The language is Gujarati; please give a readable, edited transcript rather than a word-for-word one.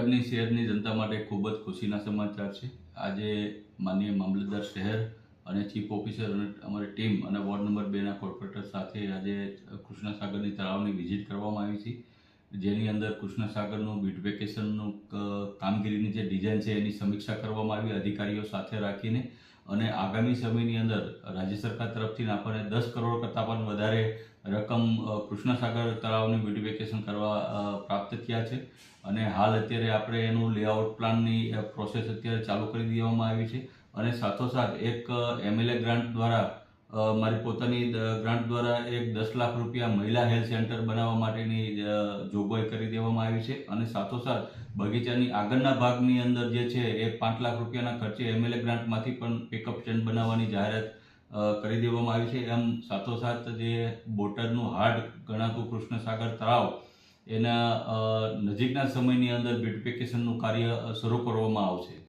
કૃષ્ણસાગરની શહેરની જનતા માટે ખૂબ જ ખુશીના સમાચાર છે. આજે માનનીય મામલતદાર શહેર અને ચીફ ઓફિસર અને અમારી ટીમ અને વોર્ડ નંબર 2ના કોર્પોરેટર સાથે આજે કૃષ્ણસાગરની તળાવની વિઝિટ કરવામાં આવી છે, જેની અંદર કૃષ્ણસાગરનું બ્યુટિફિકેશનનું કામગીરીની જે ડિઝાઇન છે એની સમીક્ષા કરવામાં આવી અધિકારીઓ સાથે રાખીને. અને આગામી સમયની અંદર રાજ્ય સરકાર તરફથી આપણને 10 કરોડ કરતાં પણ વધારે રકમ કૃષ્ણસાગર તળાવનું બ્યુટિફિકેશન કરવા પ્રાપ્ત થયા છે. અને હાલ અત્યારે આપણે એનું લેઆઉટ પ્લાનની પ્રોસેસ અત્યારે ચાલુ કરી દેવામાં આવી છે. અને સાથોસાથ એક MLA ગ્રાન્ટ દ્વારા મારી પોતાની ગ્રાન્ટ દ્વારા એક 10 લાખ રૂપિયા મહિલા હેલ્થ સેન્ટર બનાવવા માટેની જોગવાઈ કરી દેવામાં આવી છે. અને સાથોસાથ બગીચાની આગળના ભાગની અંદર જે છે એ 5 લાખ રૂપિયાના ખર્ચે MLA ગ્રાન્ટમાંથી પણ પિકઅપ સ્ટેન્ડ બનાવવાની જાહેરાત કરી દેવામાં આવી છે. એમ સાથોસાથ જે બોટાદનું હાર્ટ ગણાતું કૃષ્ણસાગર તળાવ એના નજીકના સમયની અંદર બ્યુટિફિકેશનનું કાર્ય શરૂ કરવામાં આવશે.